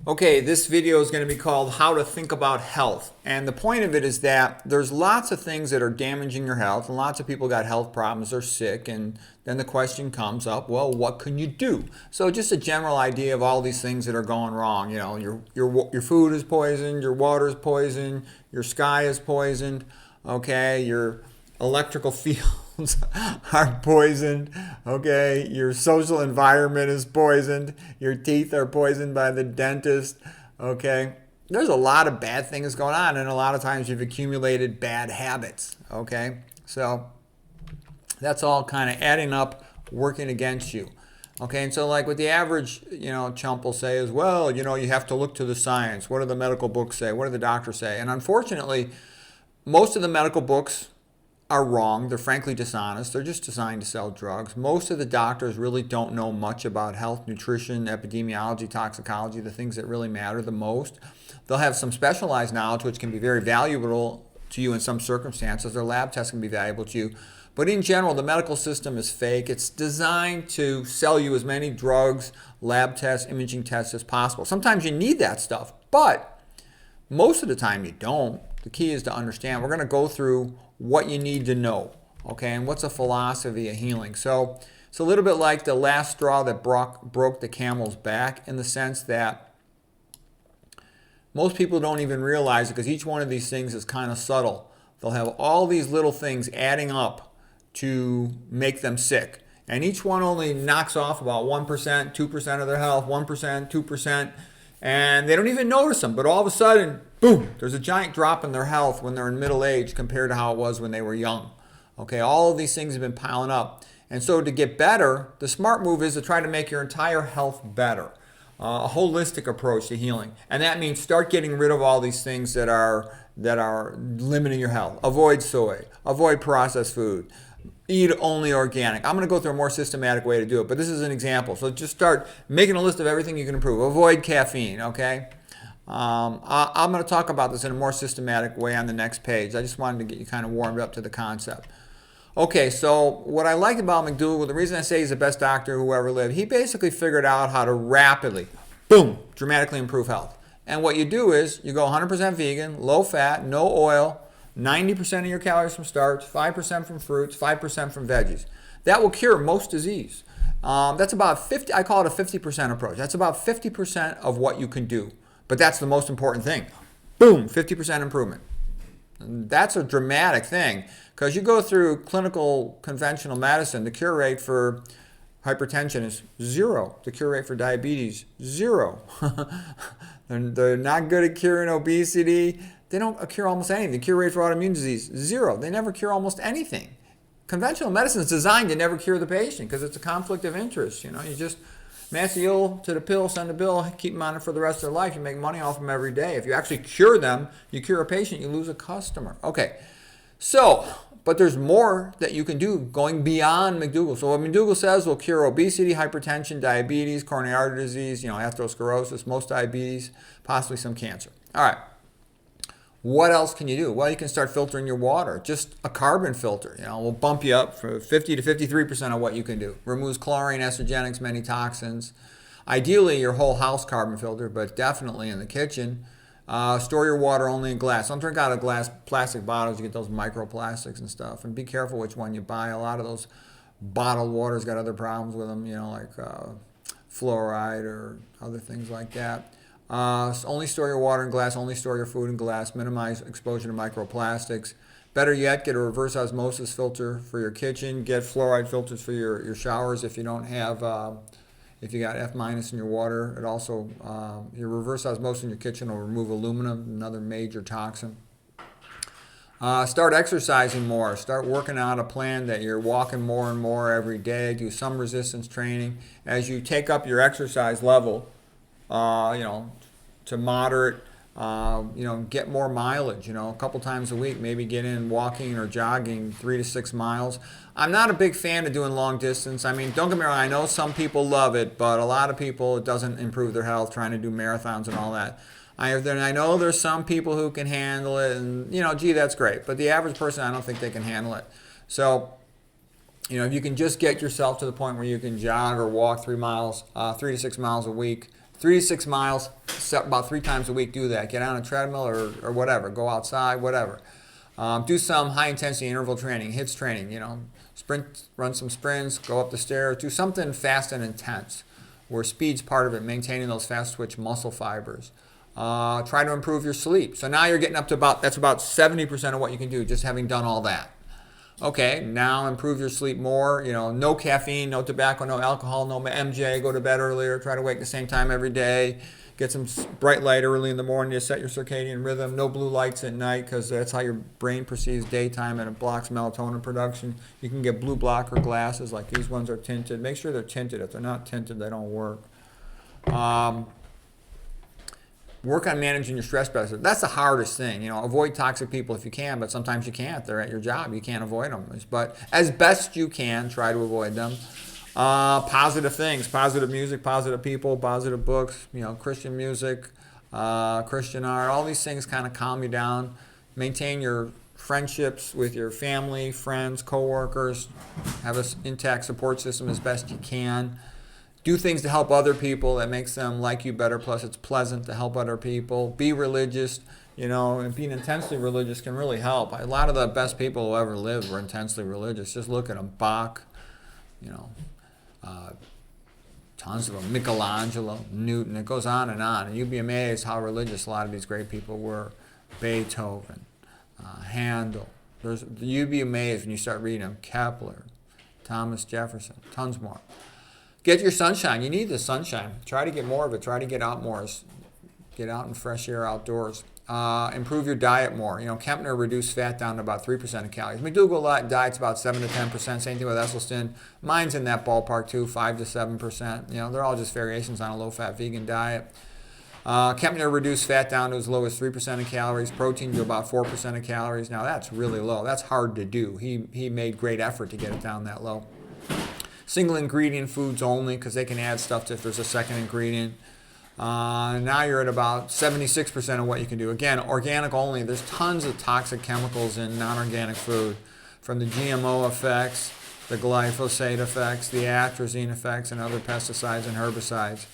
Okay, this video is going to be called How to Think About Health. And the point of it is that there's lots of things that are damaging your health, and lots of people got health problems, they're sick, and then the question comes up, well, what can you do? So just a general idea of all these things that are going wrong. You know, your food is poisoned, your water is poisoned, your sky is poisoned, okay, your electrical fields are poisoned, okay, your social environment is poisoned, your teeth are poisoned by the dentist, okay. There's a lot of bad things going on, and a lot of times you've accumulated bad habits, okay. So that's all kind of adding up, working against you. Okay, and so like what the average, chump will say is, well, you have to look to the science. What do the medical books say? What do the doctors say? And unfortunately, most of the medical books are wrong. They're frankly dishonest. They're just designed to sell drugs. Most of the doctors really don't know much about health, nutrition, epidemiology, toxicology, the things that really matter the most. They'll have some specialized knowledge which can be very valuable to you in some circumstances. Their lab tests can be valuable to you. But in general, the medical system is fake. It's designed to sell you as many drugs, lab tests, imaging tests as possible. Sometimes you need that stuff, but most of the time you don't. The key is to understand. We're going to go through what you need to know, okay, and what's a philosophy of healing. So it's a little bit like the last straw that broke the camel's back, in the sense that most people don't even realize it, because each one of these things is kind of subtle. They'll have all these little things adding up to make them sick, and each one only knocks off about 1%, 2% of their health, 1%, 2%, and they don't even notice them. But all of a sudden, boom, there's a giant drop in their health when they're in middle age compared to how it was when they were young. Okay, all of these things have been piling up. And so to get better, the smart move is to try to make your entire health better. A holistic approach to healing. And that means start getting rid of all these things that are limiting your health. Avoid soy, avoid processed food, eat only organic. I'm going to go through a more systematic way to do it, but this is an example. So just start making a list of everything you can improve. Avoid caffeine, okay? I'm going to talk about this in a more systematic way on the next page. I just wanted to get you kind of warmed up to the concept. Okay, so what I liked about McDougall, the reason I say he's the best doctor who ever lived, he basically figured out how to rapidly, boom, dramatically improve health. And what you do is you go 100% vegan, low fat, no oil, 90% of your calories from starch, 5% from fruits, 5% from veggies. That will cure most disease. That's about 50, I call it a 50% approach. That's about 50% of what you can do. But that's the most important thing. Boom, 50% improvement. And that's a dramatic thing, because you go through clinical conventional medicine, the cure rate for hypertension is 0. The cure rate for diabetes, 0. They're not good at curing obesity. They don't cure almost anything. The cure rate for autoimmune disease, 0. They never cure almost anything. Conventional medicine is designed to never cure the patient, because it's a conflict of interest. You just match the ill to the pill, send the bill, keep them on it for the rest of their life. You make money off them every day. If you actually cure them, you cure a patient, you lose a customer. Okay, so, but there's more that you can do going beyond McDougall. So what McDougall says will cure obesity, hypertension, diabetes, coronary artery disease, atherosclerosis, most diabetes, possibly some cancer. All right. What else can you do? Well, you can start filtering your water. Just a carbon filter, will bump you up for 50 to 53% of what you can do. Removes chlorine, estrogenics, many toxins. Ideally, your whole house carbon filter, but definitely in the kitchen. Store your water only in glass. Don't drink out of glass plastic bottles. You get those microplastics and stuff. And be careful which one you buy. A lot of those bottled waters got other problems with them, like fluoride or other things like that. Only store your water in glass, only store your food in glass, minimize exposure to microplastics. Better yet, get a reverse osmosis filter for your kitchen, get fluoride filters for your showers if you don't have, if you got F- in your water. It also, your reverse osmosis in your kitchen will remove aluminum, another major toxin. Start exercising more. Start working out a plan that you're walking more and more every day. Do some resistance training. As you take up your exercise level, to moderate, get more mileage, a couple times a week, maybe get in walking or jogging 3 to 6 miles. I'm not a big fan of doing long distance. I mean, don't get me wrong, I know some people love it, but a lot of people, it doesn't improve their health trying to do marathons and all that. I know there's some people who can handle it, and, that's great. But the average person, I don't think they can handle it. So, if you can just get yourself to the point where you can jog or walk 3 to 6 miles a week, 3 to 6 miles, about 3 times a week. Do that. Get on a treadmill or whatever. Go outside, whatever. Do some high-intensity interval training, HIIT training. Sprint, run some sprints, go up the stairs. Do something fast and intense, where speed's part of it, maintaining those fast-twitch muscle fibers. Try to improve your sleep. So now you're getting up to that's about 70% of what you can do, just having done all that. Okay, now improve your sleep more. No caffeine, no tobacco, no alcohol, no MJ. Go to bed earlier. Try to wake the same time every day. Get some bright light early in the morning to set your circadian rhythm. No blue lights at night, because that's how your brain perceives daytime, and it blocks melatonin production. You can get blue blocker glasses, like these ones are tinted. Make sure they're tinted. If they're not tinted, they don't work. Work on managing your stress better. That's the hardest thing. Avoid toxic people if you can, but sometimes you can't. They're at your job. You can't avoid them. But as best you can, try to avoid them. Positive things, positive music, positive people, positive books, Christian music, Christian art. All these things kind of calm you down. Maintain your friendships with your family, friends, coworkers. Have an intact support system as best you can. Do things to help other people that makes them like you better. Plus, it's pleasant to help other people. Be religious, and being intensely religious can really help. A lot of the best people who ever lived were intensely religious. Just look at them. Bach, tons of them. Michelangelo, Newton. It goes on. And you'd be amazed how religious a lot of these great people were. Beethoven, Handel. You'd be amazed when you start reading them. Kepler, Thomas Jefferson, tons more. Get your sunshine. You need the sunshine. Try to get more of it. Try to get out more. Get out in fresh air outdoors. Improve your diet more. Kempner reduced fat down to about 3% of calories. McDougall diet's about 7 to 10%. Same thing with Esselstyn. Mine's in that ballpark too, 5 to 7%. They're all just variations on a low-fat vegan diet. Kempner reduced fat down to as low as 3% of calories. Protein to about 4% of calories. Now that's really low. That's hard to do. He made great effort to get it down that low. Single ingredient foods only, because they can add stuff if there's a second ingredient. Now you're at about 76% of what you can do. Again, organic only. There's tons of toxic chemicals in non-organic food, from the GMO effects, the glyphosate effects, the atrazine effects, and other pesticides and herbicides.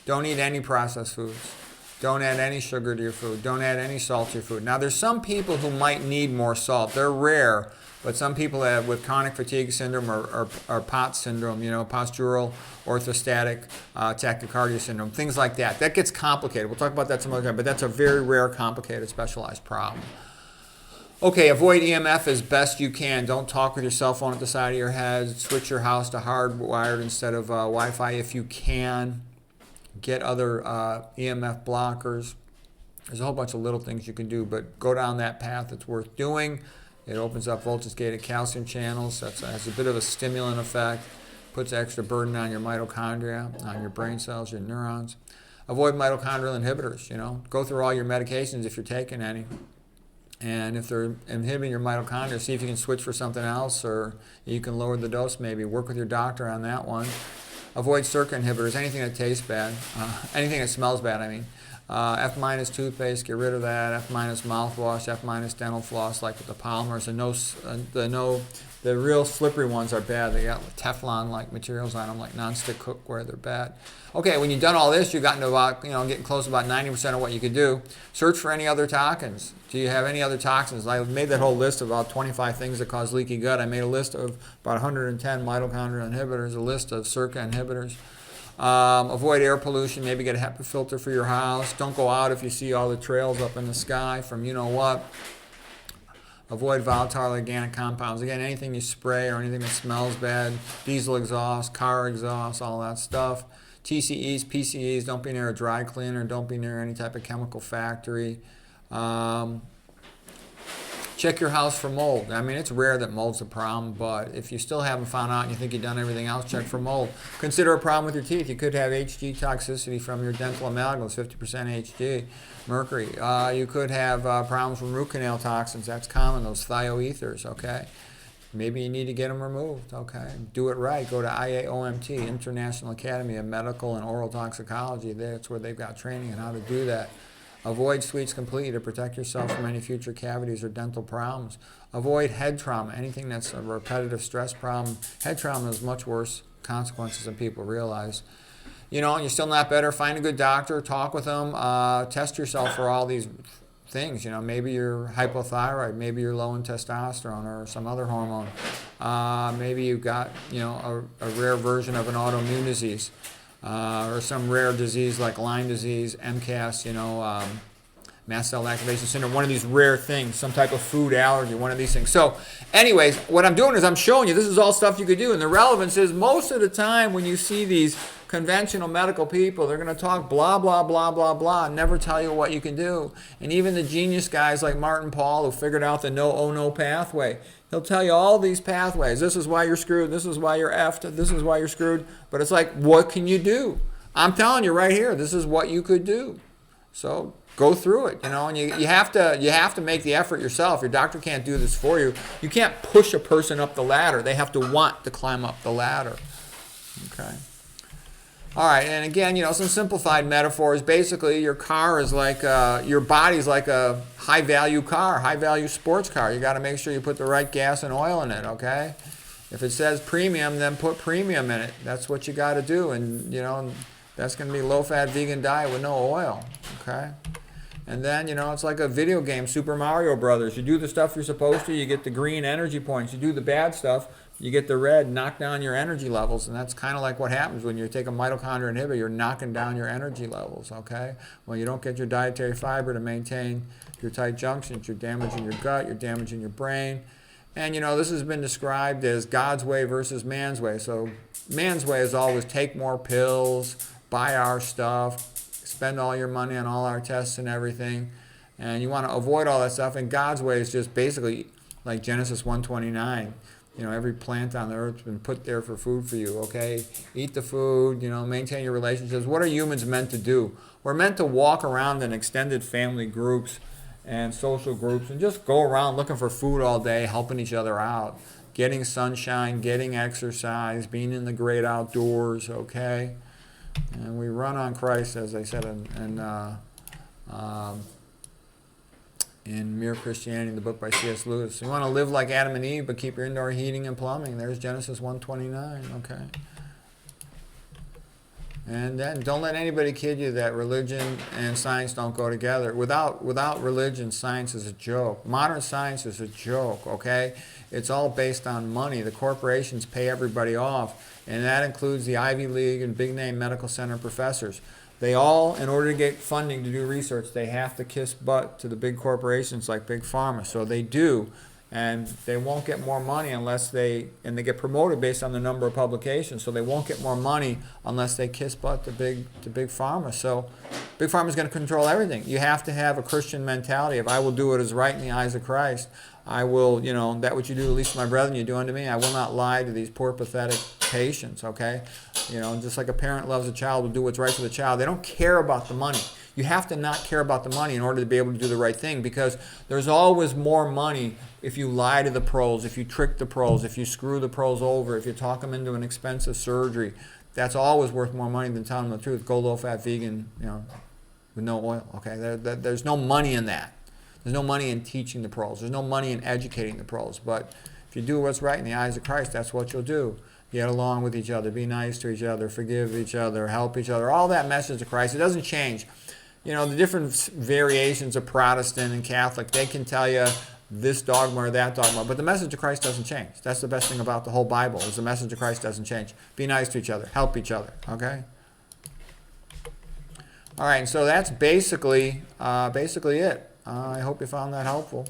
Don't eat any processed foods. Don't add any sugar to your food. Don't add any salt to your food. Now, there's some people who might need more salt. They're rare. But some people with chronic fatigue syndrome or POTS syndrome, postural orthostatic tachycardia syndrome, things like that. That gets complicated. We'll talk about that some other time, but that's a very rare, complicated, specialized problem. Okay, avoid EMF as best you can. Don't talk with your cell phone at the side of your head. Switch your house to hardwired instead of Wi-Fi if you can. Get other EMF blockers. There's a whole bunch of little things you can do, but go down that path. It's worth doing. It opens up voltage-gated calcium channels. That has a bit of a stimulant effect. Puts extra burden on your mitochondria, on your brain cells, your neurons. Avoid mitochondrial inhibitors. Go through all your medications if you're taking any. And if they're inhibiting your mitochondria, see if you can switch for something else, or you can lower the dose maybe. Work with your doctor on that one. Avoid SERCA inhibitors, anything that tastes bad, anything that smells bad, I mean. F- toothpaste, get rid of that. F- mouthwash, F- dental floss, like with the polymers. The real slippery ones are bad. They got Teflon-like materials on them, like nonstick cookware. They're bad. Okay, when you've done all this, you've gotten to about, getting close to about 90% of what you could do. Search for any other toxins. Do you have any other toxins? I made that whole list of about 25 things that cause leaky gut. I made a list of about 110 mitochondrial inhibitors, a list of SERCA inhibitors. Avoid air pollution. Maybe get a HEPA filter for your house. Don't go out if you see all the trails up in the sky from what. Avoid volatile organic compounds. Again, anything you spray or anything that smells bad. Diesel exhaust, car exhaust, all that stuff. TCEs, PCEs. Don't be near a dry cleaner. Don't be near any type of chemical factory. Check your house for mold. I mean, it's rare that mold's a problem, but if you still haven't found out and you think you've done everything else, check for mold. Consider a problem with your teeth. You could have HG toxicity from your dental amalgams, 50% HG, mercury. You could have problems from root canal toxins. That's common, those thioethers, okay? Maybe you need to get them removed, okay? Do it right. Go to IAOMT, International Academy of Medical and Oral Toxicology. That's where they've got training on how to do that. Avoid sweets completely to protect yourself from any future cavities or dental problems. Avoid head trauma, anything that's a repetitive stress problem. Head trauma has much worse consequences than people realize. you know, and you're still not better, find a good doctor, talk with them, test yourself for all these things. You know, maybe you're hypothyroid, maybe you're low in testosterone or some other hormone. Maybe you've got, you know, a rare version of an autoimmune disease, or some rare disease like Lyme disease, MCAS, you know, mast cell activation syndrome, one of these rare things, some type of food allergy, one of these things. So anyways, what I'm doing is I'm showing you this is all stuff you could do. And the relevance is most of the time when you see these conventional medical people, they're going to talk blah, blah, blah, blah, blah, and never tell you what you can do. And even the genius guys like Martin Pall who figured out the no pathway, he'll tell you all these pathways. This is why you're screwed. This is why you're effed. This is why you're screwed. But it's like, what can you do? I'm telling you right here, this is what you could do. So go through it, you know, and you have to make the effort yourself. Your doctor can't do this for you. You can't push a person up the ladder. They have to want to climb up the ladder. Okay. All right, and again, you know, some simplified metaphors. Basically, your car is like, your body's like a high-value car, high-value sports car. You got to make sure you put the right gas and oil in it, okay? If it says premium, then put premium in it. That's what you got to do, and, you know, that's going to be low-fat vegan diet with no oil, okay? And then, you know, it's like a video game, Super Mario Brothers. You do the stuff you're supposed to, you get the green energy points. You do the bad stuff, you get the red, knock down your energy levels. And that's kind of like what happens when you take a mitochondria inhibitor, you're knocking down your energy levels, okay? When you don't get your dietary fiber to maintain your tight junctions, you're damaging your gut, you're damaging your brain. And, you know, this has been described as God's way versus man's way. So man's way is always take more pills, buy our stuff, spend all your money on all our tests and everything, and you want to avoid all that stuff. And God's way is just basically like Genesis 1:29. You know, every plant on the earth has been put there for food for you, okay? Eat the food, you know, maintain your relationships. What are humans meant to do? We're meant to walk around in extended family groups and social groups and just go around looking for food all day, helping each other out, getting sunshine, getting exercise, being in the great outdoors, okay? And we run on Christ, as I said in Mere Christianity, the book by C.S. Lewis. You want to live like Adam and Eve, but keep your indoor heating and plumbing. There's Genesis 1:29, okay? And then don't let anybody kid you that religion and science don't go together. Without religion, science is a joke. Modern science is a joke, okay? It's all based on money. The corporations pay everybody off, and that includes the Ivy League and big-name medical center professors. They all, in order to get funding to do research, they have to kiss butt to the big corporations like Big Pharma. So they do, and they won't get more money unless they get promoted based on the number of publications. So they won't get more money unless they kiss butt to Big Pharma. So Big Pharma is going to control everything. You have to have a Christian mentality. If I will do what is right in the eyes of Christ, I will, you know, that what you do to the least of my brethren, you do unto me. I will not lie to these poor, pathetic patients, okay? You know, just like a parent loves a child, will do what's right for the child. They don't care about the money. You have to not care about the money in order to be able to do the right thing, because there's always more money if you lie to the pros, if you trick the pros, if you screw the pros over, if you talk them into an expensive surgery. That's always worth more money than telling them the truth. Go low-fat vegan, you know, with no oil, okay? There's no money in that. There's no money in teaching the pros. There's no money in educating the pros. But if you do what's right in the eyes of Christ, that's what you'll do. Get along with each other. Be nice to each other. Forgive each other. Help each other. All that message of Christ, it doesn't change. You know, the different variations of Protestant and Catholic, they can tell you this dogma or that dogma, but the message of Christ doesn't change. That's the best thing about the whole Bible, is the message of Christ doesn't change. Be nice to each other. Help each other, okay? All right, so that's basically it. I hope you found that helpful.